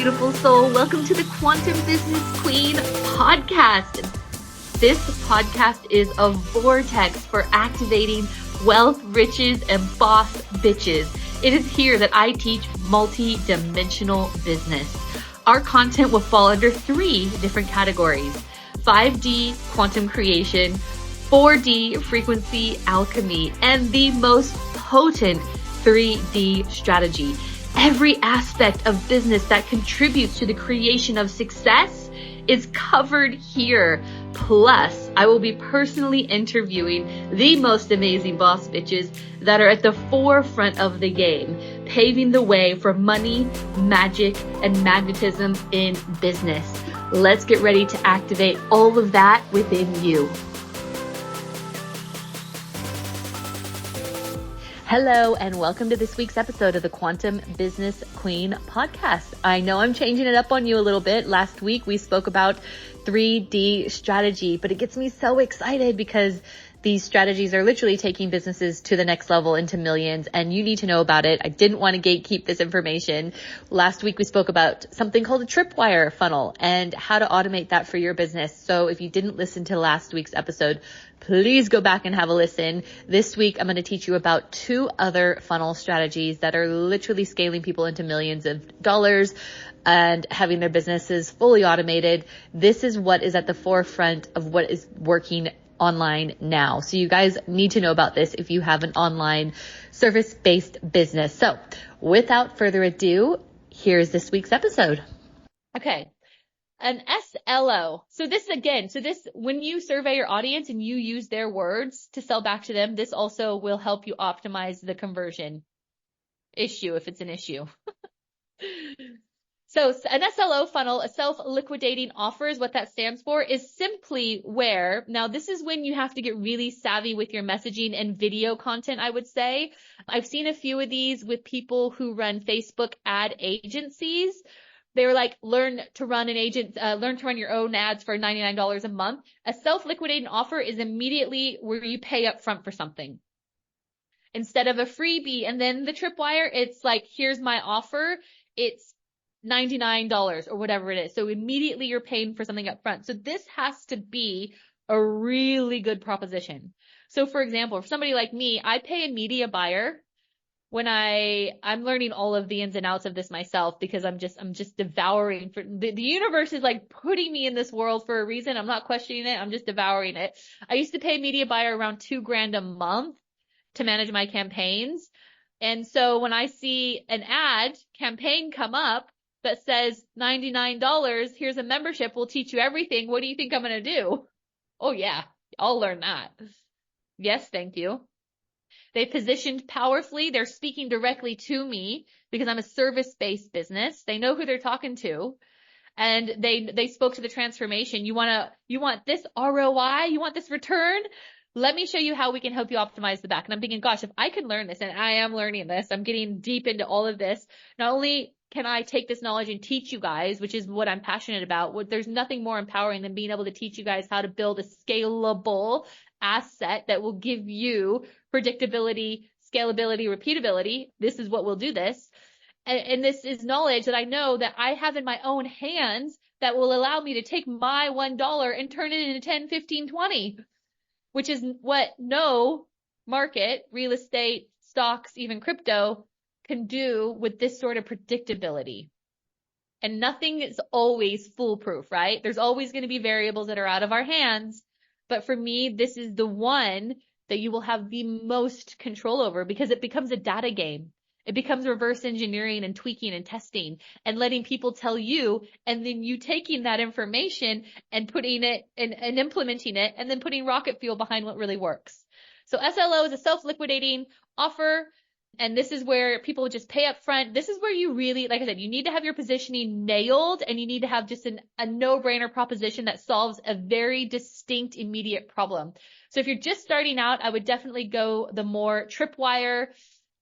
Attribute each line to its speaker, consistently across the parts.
Speaker 1: beautiful soul. Welcome to the Quantum Business Queen podcast. This podcast is a vortex for activating wealth, riches, and boss bitches. It is here that I teach multi-dimensional business. Our content will fall under 3 different categories: 5D quantum creation, 4D frequency alchemy, and the most potent 3D strategy. Every aspect of business that contributes to the creation of success is covered here. Plus, I will be personally interviewing the most amazing boss bitches that are at the forefront of the game, paving the way for money, magic, and magnetism in business. Let's get ready to activate all of that within you. Hello, and welcome to this week's episode of the Quantum Business Queen podcast. I know I'm changing it up on you a little bit. Last week we spoke about 3D strategy, but it gets me so excited because these strategies are literally taking businesses to the next level into millions, and you need to know about it. I didn't want to gatekeep this information. Last week we spoke about something called a tripwire funnel and how to automate that for your business. So if you didn't listen to last week's episode, please go back and have a listen. This week, I'm going to teach you about 2 other funnel strategies that are literally scaling people into millions of dollars and having their businesses fully automated. This is what is at the forefront of what is working online now. So you guys need to know about this if you have an online service-based business. So without further ado, here's this week's episode. Okay. An SLO. So this, when you survey your audience and you use their words to sell back to them, this also will help you optimize the conversion issue if it's an issue. So an SLO funnel, a self-liquidating offer, is what that stands for, is simply where, now this is when you have to get really savvy with your messaging and video content, I would say. I've seen a few of these with people who run Facebook ad agencies. They were like, learn to run your own ads for $99 a month. A self-liquidating offer is immediately where you pay up front for something. Instead of a freebie and then the tripwire, it's like, here's my offer. It's $99 or whatever it is. So immediately you're paying for something up front. So this has to be a really good proposition. So for example, for somebody like me, I pay a media buyer when I'm learning all of the ins and outs of this myself because I'm just devouring for the universe is like putting me in this world for a reason. I'm not questioning it. I'm just devouring it. I used to pay a media buyer around $2,000 a month to manage my campaigns. And so when I see an ad campaign come up that says $99, here's a membership, we'll teach you everything. What do you think I'm going to do? Oh yeah, I'll learn that. Yes, thank you. They positioned powerfully. They're speaking directly to me because I'm a service-based business. They know who they're talking to. And they spoke to the transformation. You want this ROI? You want this return? Let me show you how we can help you optimize the back. And I'm thinking, gosh, if I can learn this, and I am learning this, I'm getting deep into all of this. Not only can I take this knowledge and teach you guys, which is what I'm passionate about. There's nothing more empowering than being able to teach you guys how to build a scalable asset that will give you predictability, scalability, repeatability. This is what will do this. And this is knowledge that I know that I have in my own hands that will allow me to take my $1 and turn it into 10, 15, 20, which is what no market, real estate, stocks, even crypto can do with this sort of predictability. And nothing is always foolproof, right? There's always going to be variables that are out of our hands. But for me, this is the one that you will have the most control over because it becomes a data game. It becomes reverse engineering and tweaking and testing and letting people tell you, and then you taking that information and putting it and implementing it and then putting rocket fuel behind what really works. So SLO is a self-liquidating offer. And this is where people just pay up front. This is where you really, like I said, you need to have your positioning nailed and you need to have just a no-brainer proposition that solves a very distinct, immediate problem. So if you're just starting out, I would definitely go the more tripwire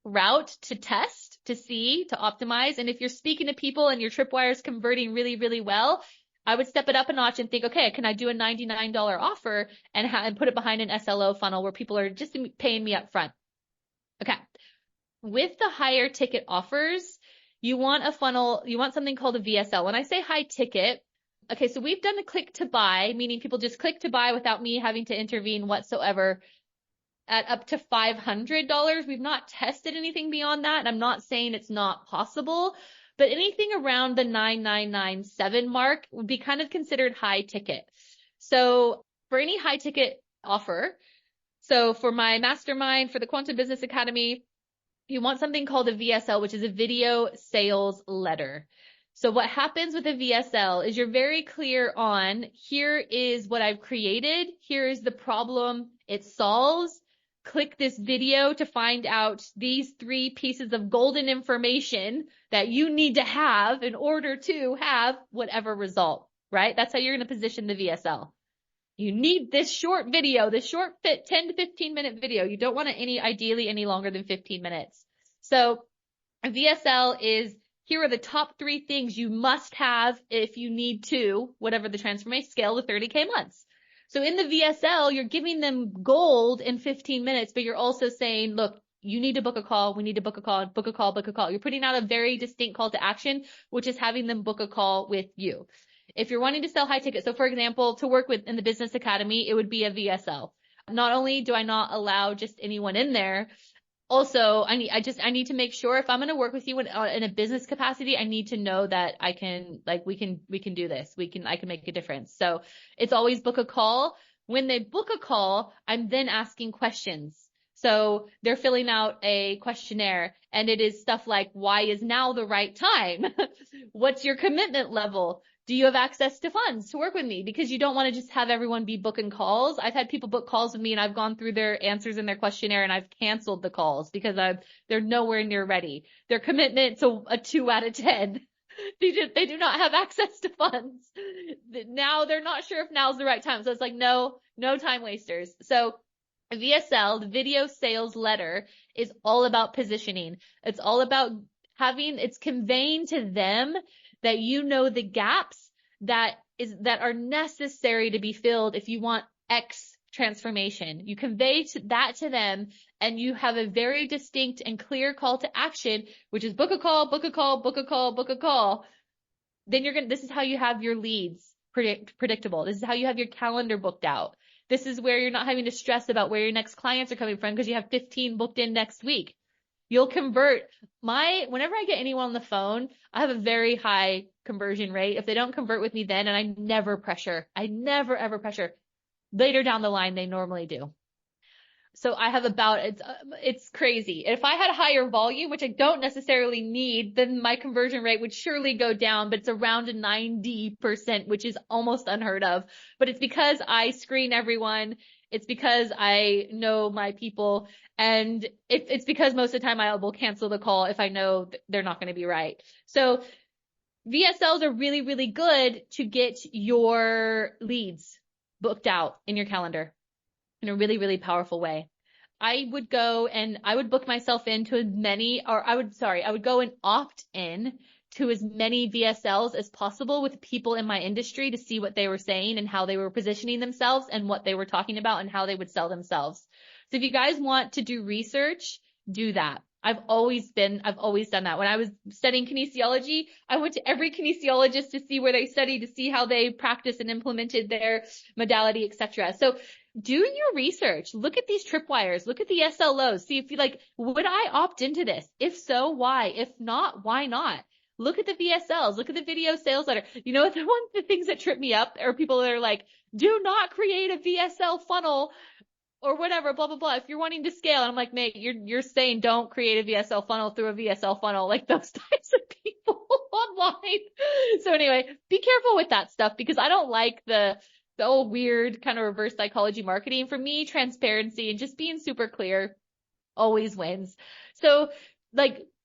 Speaker 1: route to test, to see, to optimize. And if you're speaking to people and your tripwire is converting really, really well, I would step it up a notch and think, okay, can I do a $99 offer and put it behind an SLO funnel where people are just paying me up front? Okay. With the higher ticket offers, you want a funnel, you want something called a VSL. When I say high ticket, okay, so we've done a click to buy, meaning people just click to buy without me having to intervene whatsoever at up to $500. We've not tested anything beyond that. And I'm not saying it's not possible, but anything around the 9,997 mark would be kind of considered high ticket. So for any high ticket offer, so for my mastermind, for the Quantum Business Academy, you want something called a VSL, which is a video sales letter. So what happens with a VSL is you're very clear on, here is what I've created. Here is the problem it solves. Click this video to find out these 3 pieces of golden information that you need to have in order to have whatever result, right? That's how you're going to position the VSL. You need this short video, this short 10 to 15 minute video. You don't want it ideally any longer than 15 minutes. So a VSL is, here are the top 3 things you must have if you need to, whatever the transformation scale to 30K months. So in the VSL, you're giving them gold in 15 minutes, but you're also saying, look, you need to book a call. We need to book a call, book a call, book a call. You're putting out a very distinct call to action, which is having them book a call with you. If you're wanting to sell high ticket, so for example, to work with in the Business Academy, it would be a VSL. Not only do I not allow just anyone in there, also I need to make sure if I'm going to work with you in a business capacity, I need to know that I can, like, we can do this. I can make a difference. So it's always book a call. When they book a call, I'm then asking questions. So they're filling out a questionnaire, and it is stuff like, why is now the right time? What's your commitment level? Do you have access to funds to work with me? Because you don't want to just have everyone be booking calls. I've had people book calls with me, and I've gone through their answers in their questionnaire, and I've canceled the calls because they're nowhere near ready. Their commitment's a 2 out of 10. They do not have access to funds. Now they're not sure if now's the right time. So it's like, no time wasters. So VSL, the video sales letter, is all about positioning. It's all about it's conveying to them that you know the gaps that are necessary to be filled if you want X transformation. You convey that to them, and you have a very distinct and clear call to action, which is book a call, book a call, book a call, book a call. Then this is how you have your leads predictable. This is how you have your calendar booked out. This is where you're not having to stress about where your next clients are coming from because you have 15 booked in next week. You'll convert. Whenever I get anyone on the phone, I have a very high conversion rate. If they don't convert with me then, and I never ever pressure. Later down the line, they normally do. So I have it's crazy. If I had a higher volume, which I don't necessarily need, then my conversion rate would surely go down, but it's around 90%, which is almost unheard of. But it's because I screen everyone. It's because I know my people, and it's because most of the time I will cancel the call if I know they're not going to be right. So VSLs are really, really good to get your leads booked out in your calendar in a really, really powerful way. I would go and I would book myself into as many, I would go and opt in to as many VSLs as possible with people in my industry to see what they were saying and how they were positioning themselves and what they were talking about and how they would sell themselves. So if you guys want to do research, do that. I've always done that. When I was studying kinesiology, I went to every kinesiologist to see where they studied, to see how they practiced and implemented their modality, etc. So do your research. Look at these tripwires. Look at the SLOs. See if you would I opt into this? If so, why? If not, why not? Look at the VSLs. Look at the video sales letter. You know, one of the things that trip me up are people that are like, do not create a VSL funnel or whatever, blah, blah, blah. If you're wanting to scale, and I'm like, mate, you're saying don't create a VSL funnel through a VSL funnel, like those types of people online. So anyway, be careful with that stuff because I don't like the old weird kind of reverse psychology marketing. For me, transparency and just being super clear always wins. So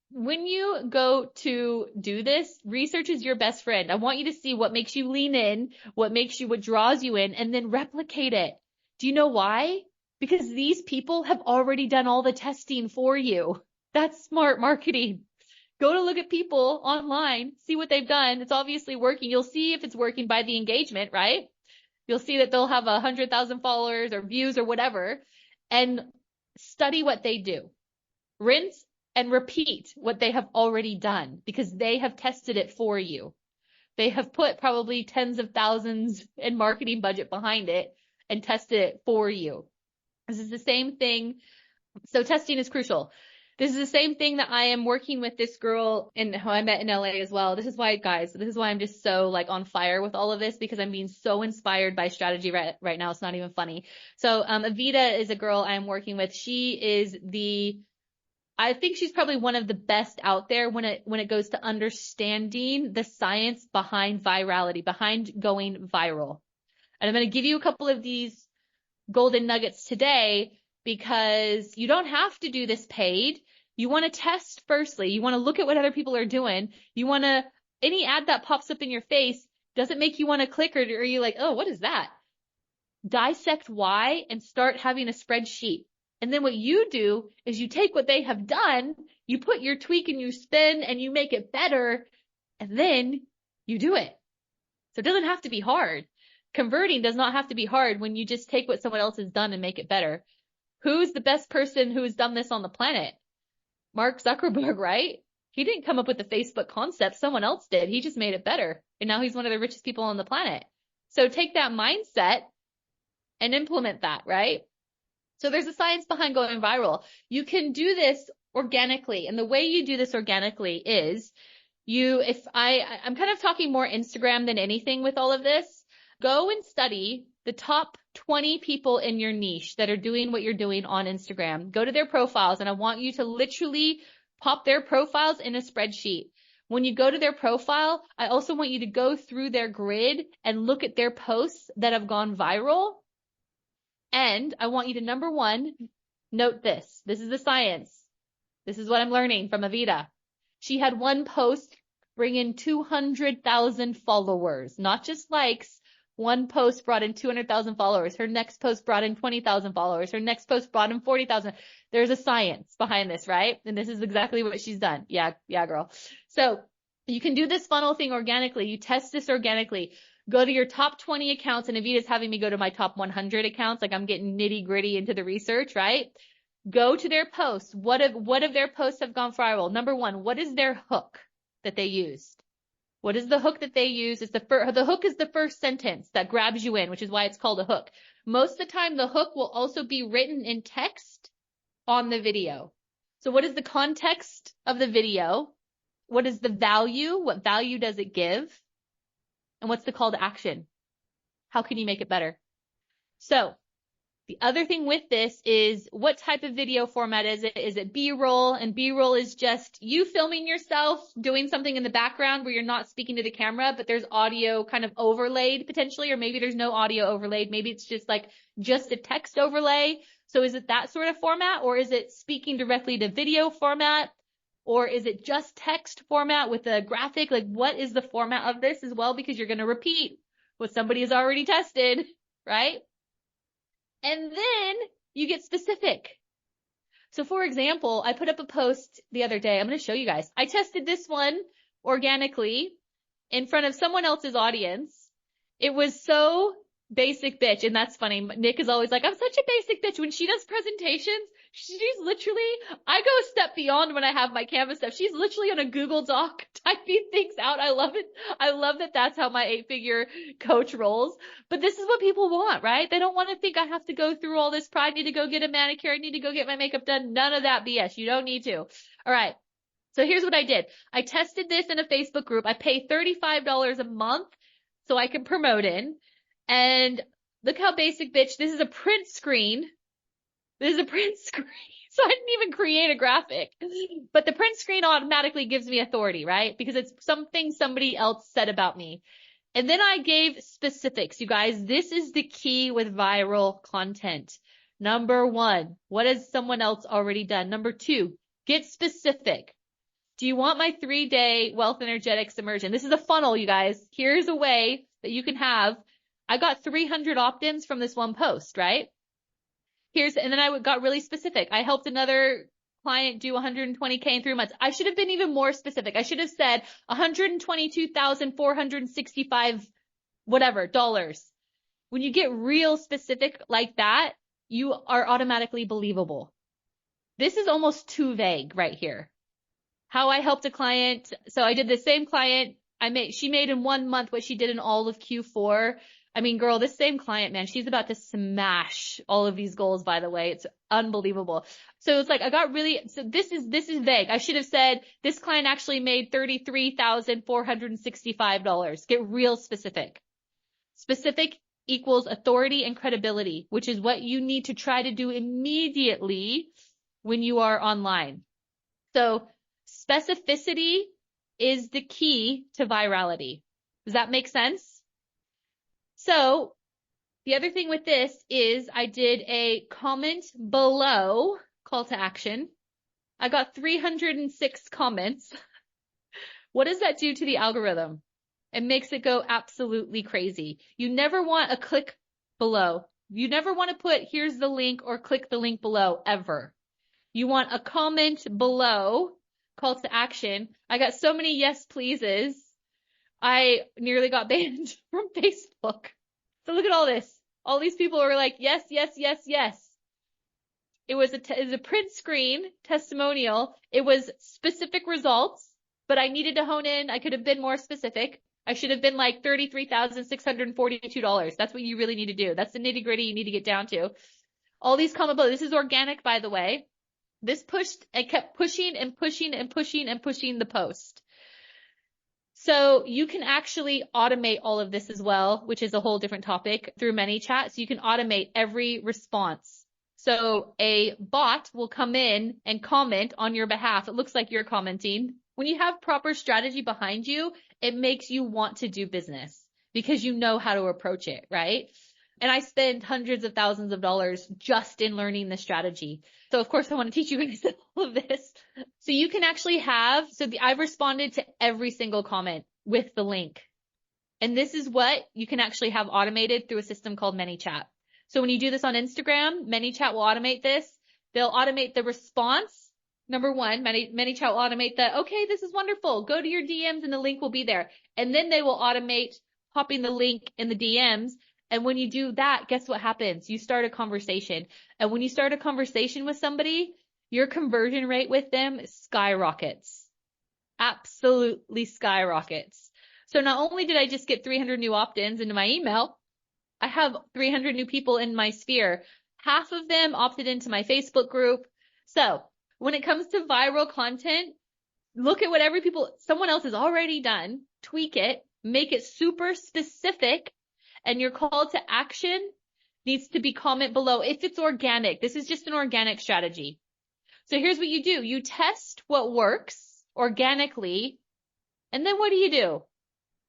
Speaker 1: when you go to do this, research is your best friend. I want you to see what makes you lean in, what draws you in, and then replicate it. Do you know why? Because these people have already done all the testing for you. That's smart marketing. Go to look at people online, see what they've done. It's obviously working. You'll see if it's working by the engagement, right? You'll see that they'll have 100,000 followers or views or whatever, and study what they do. Rinse and repeat what they have already done because they have tested it for you. They have put probably tens of thousands in marketing budget behind it and tested it for you. This is the same thing. So testing is crucial. This is the same thing that I am working with this girl who I met in LA as well. This is why, guys, this is why I'm just so like on fire with all of this, because I'm being so inspired by strategy right now. It's not even funny. So, Avita is a girl I'm working with. She is I think she's probably one of the best out there when it goes to understanding the science behind virality, behind going viral. And I'm going to give you a couple of these golden nuggets today because you don't have to do this paid. You want to test firstly. You want to look at what other people are doing. You want to, any ad that pops up in your face doesn't make you want to click, or are you like, oh, what is that? Dissect why and start having a spreadsheet. And then what you do is you take what they have done, you put your tweak and you spin and you make it better, and then you do it. So it doesn't have to be hard. Converting does not have to be hard when you just take what someone else has done and make it better. Who's the best person who has done this on the planet? Mark Zuckerberg, right? He didn't come up with the Facebook concept. Someone else did. He just made it better. And now he's one of the richest people on the planet. So take that mindset and implement that, right? So there's a science behind going viral. You can do this organically. And the way you do this organically is I'm kind of talking more Instagram than anything with all of this. Go and study the top 20 people in your niche that are doing what you're doing on Instagram. Go to their profiles, and I want you to literally pop their profiles in a spreadsheet. When you go to their profile, I also want you to go through their grid and look at their posts that have gone viral. And I want you to, number one, note this. This is the science. This is what I'm learning from Avita. She had one post bring in 200,000 followers, not just likes. One post brought in 200,000 followers. Her next post brought in 20,000 followers. Her next post brought in 40,000. There's a science behind this, right? And this is exactly what she's done. Yeah, girl. So you can do this funnel thing organically. You test this organically. Go to your top 20 accounts, and Avita's having me go to my top 100 accounts. Like, I'm getting nitty gritty into the research, right? Go to their posts. What of their posts have gone viral? Number one, what is their hook that they used? What is the hook that they use? The hook is the first sentence that grabs you in, which is why it's called a hook. Most of the time, the hook will also be written in text on the video. So what is the context of the video? What is the value? What value does it give? And what's the call to action? How can you make it better? So the other thing with this is, what type of video format is it? Is it B-roll? And B-roll is just you filming yourself doing something in the background where you're not speaking to the camera, but there's audio kind of overlaid potentially, or maybe there's no audio overlaid. Maybe it's just a text overlay. So is it that sort of format, or is it speaking directly to video format? Or is it just text format with a graphic? Like, what is the format of this as well? Because you're going to repeat what somebody has already tested, right? And then you get specific. So for example, I put up a post the other day. I'm going to show you guys. I tested this one organically in front of someone else's audience. It was so basic bitch. And that's funny. Nick is always like, I'm such a basic bitch. When she does presentations, she's literally, I go a step beyond when I have my Canvas stuff. She's literally on a Google Doc typing things out. I love it. I love that that's how my 8-figure coach rolls. But this is what people want, right? They don't want to think I have to go through all this pride. I need to go get a manicure. I need to go get my makeup done. None of that BS. You don't need to. All right. So here's what I did. I tested this in a Facebook group. I pay $35 a month so I can promote in. And look how basic, bitch. This is a print screen. This is a print screen. So I didn't even create a graphic. But the print screen automatically gives me authority, right? Because it's something somebody else said about me. And then I gave specifics. You guys, this is the key with viral content. Number one, what has someone else already done? Number two, get specific. Do you want my 3-day wealth energetics immersion? This is a funnel, you guys. Here's a way that you can have. I got 300 opt-ins from this one post, right? And then I got really specific. I helped another client do 120K in 3 months. I should have been even more specific. I should have said 122,465 whatever dollars. When you get real specific like that, you are automatically believable. This is almost too vague right here. How I helped a client. So I did the same client. She made in 1 month what she did in all of Q4. I mean, girl, this same client, man, she's about to smash all of these goals, by the way. It's unbelievable. So it's like, so this is vague. I should have said this client actually made $33,465. Get real specific. Specific equals authority and credibility, which is what you need to try to do immediately when you are online. So specificity is the key to virality. Does that make sense? So the other thing with this is I did a comment below call to action. I got 306 comments. What does that do to the algorithm? It makes it go absolutely crazy. You never want a click below. You never want to put here's the link or click the link below ever. You want a comment below call to action. I got so many yes pleases. I nearly got banned from Facebook. So look at all this. All these people were like, yes, yes, yes, yes. It was a print screen testimonial. It was specific results, but I needed to hone in. I could have been more specific. I should have been like $33,642. That's what you really need to do. That's the nitty gritty you need to get down to. All these comment below. This is organic, by the way. This I kept pushing and pushing and pushing and pushing the post. So you can actually automate all of this as well, which is a whole different topic through ManyChat. So you can automate every response. So a bot will come in and comment on your behalf. It looks like you're commenting. When you have proper strategy behind you, it makes you want to do business because you know how to approach it, right? And I spend hundreds of thousands of dollars just in learning this strategy. So of course I want to teach you guys all of this. So you can actually I've responded to every single comment with the link. And this is what you can actually have automated through a system called ManyChat. So when you do this on Instagram, ManyChat will automate this. They'll automate the response. Number one, ManyChat will automate okay, this is wonderful. Go to your DMs and the link will be there. And then they will automate popping the link in the DMs. And when you do that, guess what happens? You start a conversation. And when you start a conversation with somebody, your conversion rate with them skyrockets. Absolutely skyrockets. So not only did I just get 300 new opt-ins into my email, I have 300 new people in my sphere. Half of them opted into my Facebook group. So when it comes to viral content, look at what someone else has already done, tweak it, make it super specific. And your call to action needs to be comment below if it's organic. This is just an organic strategy. So here's what you do. You test what works organically. And then what do?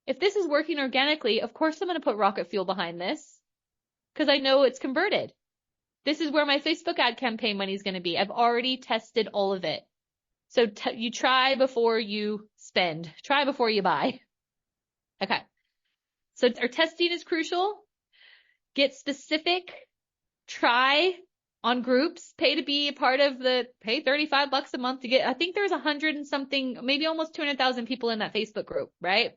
Speaker 1: If this is working organically, of course I'm going to put rocket fuel behind this because I know it's converted. This is where my Facebook ad campaign money is going to be. I've already tested all of it. So you try before you spend. Try before you buy. Okay. So our testing is crucial. Get specific. Try on groups. Pay to be a part of pay $35 a month to get, I think there's 100 and something, maybe almost 200,000 people in that Facebook group, right?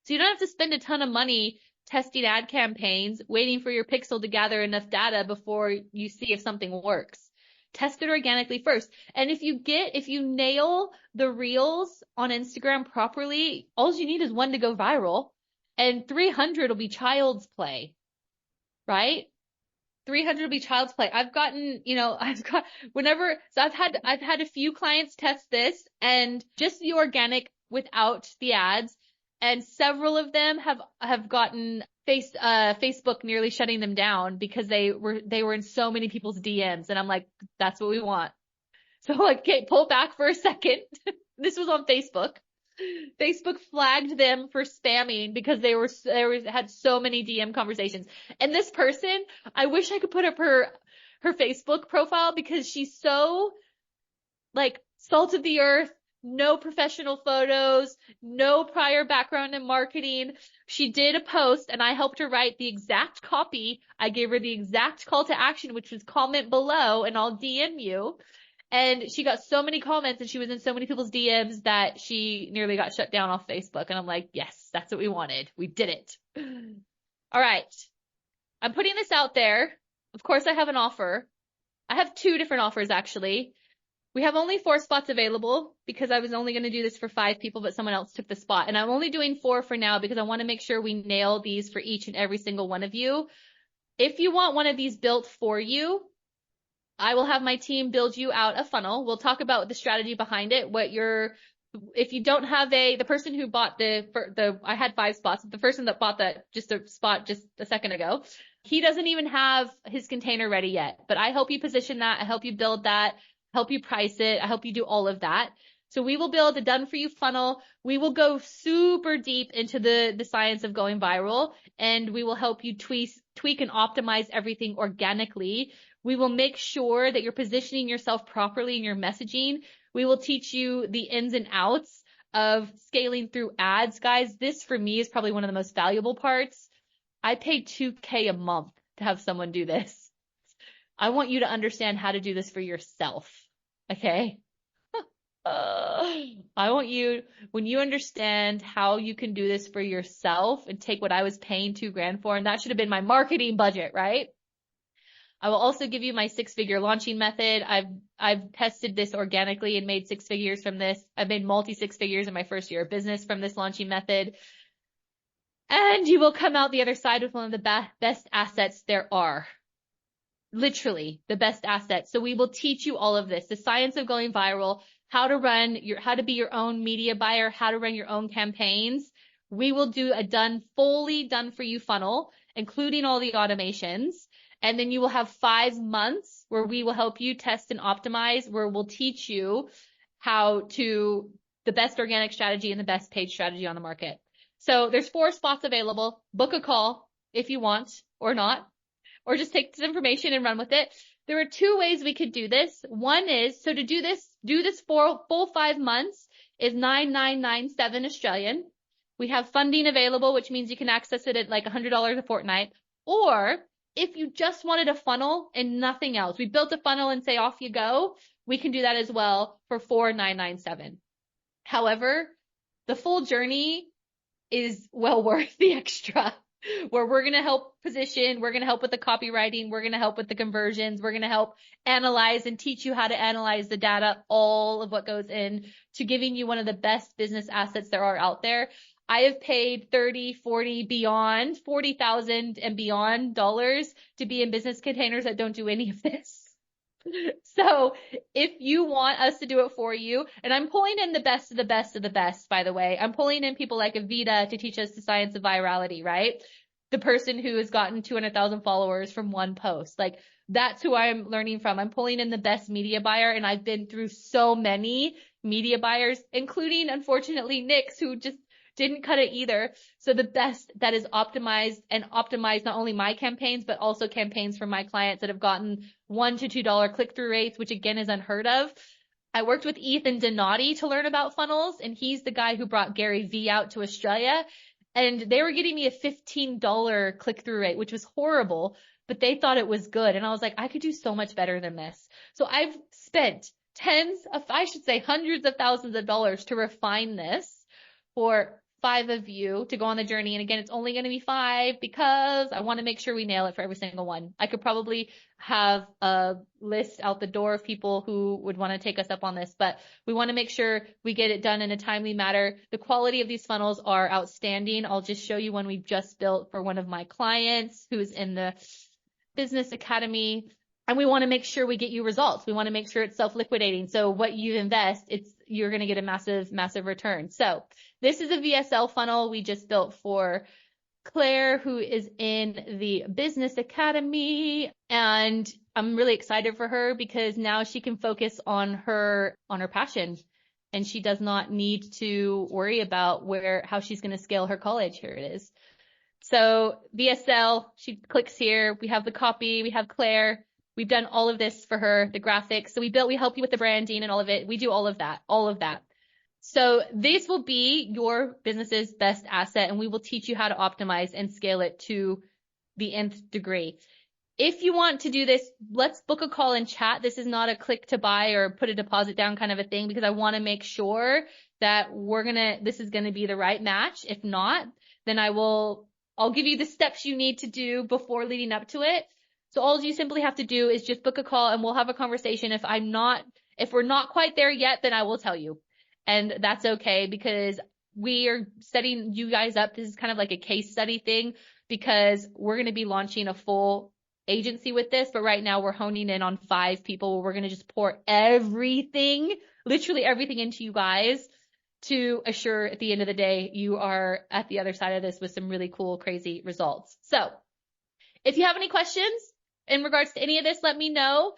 Speaker 1: So you don't have to spend a ton of money testing ad campaigns, waiting for your pixel to gather enough data before you see if something works. Test it organically first. And if you nail the reels on Instagram properly, all you need is one to go viral. And 300 will be child's play, right? 300 will be child's play. I've had a few clients test this and just the organic without the ads. And several of them have gotten Facebook nearly shutting them down because they were in so many people's DMs. And I'm like, that's what we want. So like, okay, pull back for a second. This was on Facebook. Facebook flagged them for spamming because they had so many DM conversations. And this person, I wish I could put up her Facebook profile because she's so like salt of the earth, no professional photos, no prior background in marketing. She did a post and I helped her write the exact copy. I gave her the exact call to action, which was comment below and I'll DM you. And she got so many comments and she was in so many people's DMs that she nearly got shut down off Facebook. And I'm like, yes, that's what we wanted. We did it. All right. I'm putting this out there. Of course, I have an offer. I have 2 different offers actually. We have only 4 spots available because I was only going to do this for 5 people, but someone else took the spot. And I'm only doing 4 for now because I want to make sure we nail these for each and every single one of you. If you want one of these built for you, I will have my team build you out a funnel. We'll talk about the strategy behind it, if you don't have the person who bought I had 5 spots. The person that bought just a spot just a second ago, he doesn't even have his container ready yet, but I help you position that. I help you build that, help you price it. I help you do all of that. So we will build a done for you funnel. We will go super deep into the science of going viral, and we will help you tweak and optimize everything organically. We will make sure that you're positioning yourself properly in your messaging. We will teach you the ins and outs of scaling through ads. Guys, this for me is probably one of the most valuable parts. I pay $2,000 a month to have someone do this. I want you to understand how to do this for yourself. Okay? I want you, when you understand how you can do this for yourself and take what I was paying $2,000 for, and that should have been my marketing budget, right? I will also give you my 6-figure launching method. I've tested this organically and made 6 figures from this. I've made multi 6 figures in my first year of business from this launching method. And you will come out the other side with one of the best assets there are. Literally the best assets. So we will teach you all of this, the science of going viral, how to be your own media buyer, how to run your own campaigns. We will do a fully done for you funnel, including all the automations. And then you will have 5 months where we will help you test and optimize, where we'll teach you the best organic strategy and the best paid strategy on the market. So there's 4 spots available. Book a call if you want or not, or just take this information and run with it. There are 2 ways we could do this. One is, so to do this for full 5 months is 9,997 Australian. We have funding available, which means you can access it at like $100 a fortnight. Or if you just wanted a funnel and nothing else, we built a funnel and say off you go, we can do that as well for 4,997. However, the full journey is well worth the extra, where we're going to help position, we're going to help with the copywriting, we're going to help with the conversions, we're going to help analyze and teach you how to analyze the data, all of what goes in to giving you one of the best business assets there are out there. I have paid 30, 40, beyond 40,000 and beyond dollars to be in business containers that don't do any of this. So if you want us to do it for you, and I'm pulling in the best of the best of the best, by the way, I'm pulling in people like Avita to teach us the science of virality, right? The person who has gotten 200,000 followers from one post. Like, that's who I'm learning from. I'm pulling in the best media buyer, and I've been through so many media buyers, including, unfortunately, Nick's, who just didn't cut it either. So the best that is optimized not only my campaigns, but also campaigns for my clients that have gotten $1 to $2 click-through rates, which again is unheard of. I worked with Ethan Donati to learn about funnels, and he's the guy who brought Gary Vee out to Australia. And they were getting me a $15 click-through rate, which was horrible, but they thought it was good. And I was like, I could do so much better than this. So I've spent hundreds of thousands of dollars to refine this for 5 of you to go on the journey. And again, it's only going to be 5 because I want to make sure we nail it for every single one. I could probably have a list out the door of people who would want to take us up on this, but we want to make sure we get it done in a timely manner. The quality of these funnels are outstanding. I'll just show you one we've just built for one of my clients who's in the business academy. And we want to make sure we get you results. We want to make sure it's self-liquidating. So what you invest, you're going to get a massive, massive return. So this is a VSL funnel we just built for Claire, who is in the business academy. And I'm really excited for her because now she can focus on her passion, and she does not need to worry about how she's going to scale her college. Here it is. So VSL, she clicks here. We have the copy. We have Claire. We've done all of this for her, the graphics. So we help you with the branding and all of it. We do all of that. So this will be your business's best asset, and we will teach you how to optimize and scale it to the nth degree. If you want to do this, let's book a call and chat. This is not a click to buy or put a deposit down kind of a thing, because I want to make sure that this is going to be the right match. If not, then I'll give you the steps you need to do before leading up to it. So all you simply have to do is just book a call and we'll have a conversation. If we're not quite there yet, then I will tell you. And that's okay, because we are setting you guys up. This is kind of like a case study thing, because we're going to be launching a full agency with this. But right now we're honing in on 5 people where we're going to just pour everything, literally everything into you guys to assure at the end of the day, you are at the other side of this with some really cool, crazy results. So if you have any questions in regards to any of this, let me know.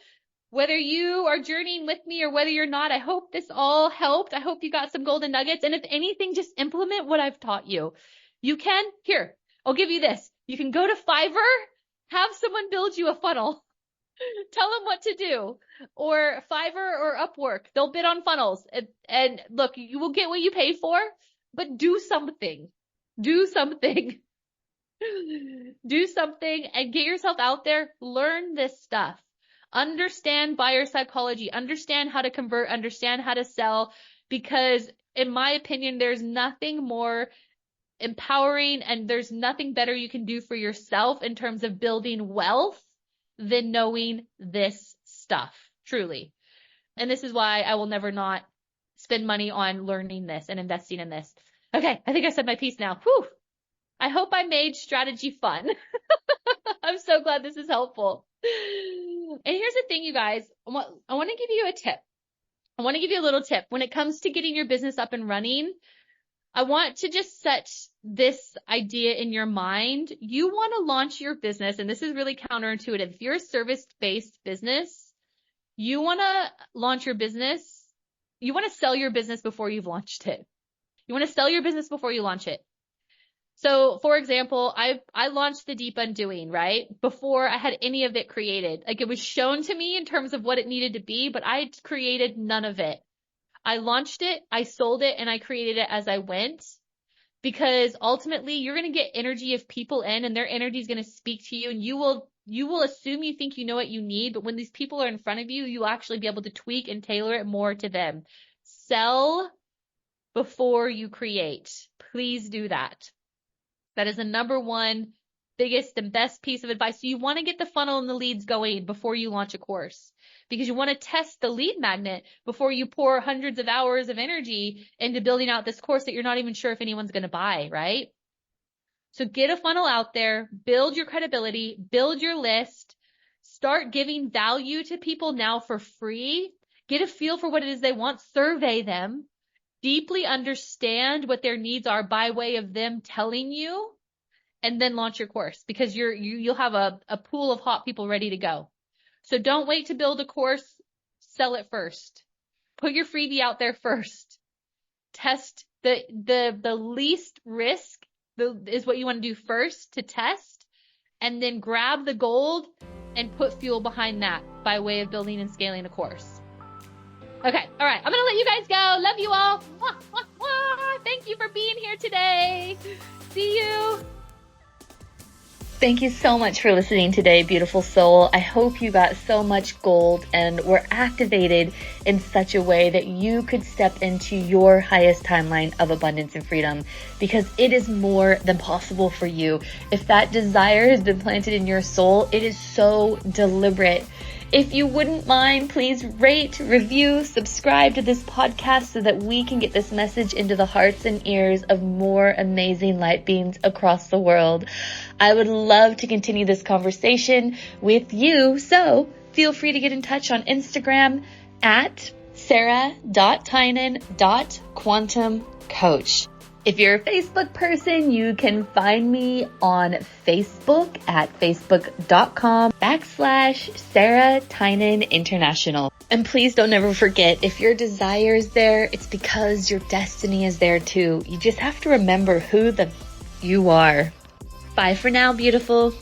Speaker 1: Whether you are journeying with me or whether you're not, I hope this all helped. I hope you got some golden nuggets. And if anything, just implement what I've taught you. Here, I'll give you this. You can go to Fiverr, have someone build you a funnel. Tell them what to do. Or Fiverr or Upwork, they'll bid on funnels. And look, you will get what you pay for, but do something. Do something. Do something and get yourself out there. Learn this stuff. Understand buyer psychology, understand how to convert, understand how to sell, because in my opinion, there's nothing more empowering and there's nothing better you can do for yourself in terms of building wealth than knowing this stuff, truly. And this is why I will never not spend money on learning this and investing in this. Okay, I think I said my piece now. Whew. I hope I made strategy fun. I'm so glad this is helpful. And here's the thing, you guys, I want to give you a tip. I want to give you a little tip. When it comes to getting your business up and running, I want to just set this idea in your mind. You want to launch your business, and this is really counterintuitive. If you're a service-based business, you want to launch your business. You want to sell your business before you've launched it. You want to sell your business before you launch it. So for example, I launched the Deep Undoing, right? Before I had any of it created. Like, it was shown to me in terms of what it needed to be, but I created none of it. I launched it, I sold it, and I created it as I went, because ultimately you're going to get energy of people in, and their energy is going to speak to you, and you will assume you think you know what you need, but when these people are in front of you, you'll actually be able to tweak and tailor it more to them. Sell before you create. Please do that. That is the number one biggest and best piece of advice. So you want to get the funnel and the leads going before you launch a course, because you want to test the lead magnet before you pour hundreds of hours of energy into building out this course that you're not even sure if anyone's going to buy, right? So get a funnel out there, build your credibility, build your list, start giving value to people now for free. Get a feel for what it is they want, survey them. Deeply understand what their needs are by way of them telling you, and then launch your course, because you'll have a pool of hot people ready to go. So don't wait to build a course. Sell it first. Put your freebie out there first. Test the least risk is what you want to do first to test, and then grab the gold and put fuel behind that by way of building and scaling a course. Okay. All right. I'm going to let you guys go. Love you all. Mwah, mwah, mwah. Thank you for being here today. See you. Thank you so much for listening today, beautiful soul. I hope you got so much gold and were activated in such a way that you could step into your highest timeline of abundance and freedom, because it is more than possible for you. If that desire has been planted in your soul, it is so deliberate. If you wouldn't mind, please rate, review, subscribe to this podcast so that we can get this message into the hearts and ears of more amazing light beings across the world. I would love to continue this conversation with you, so feel free to get in touch on Instagram at sarah.tynan.quantumcoach. If you're a Facebook person, you can find me on Facebook at facebook.com/Sarah Tynan International. And please don't ever forget, if your desire is there, it's because your destiny is there too. You just have to remember who you are. Bye for now, beautiful.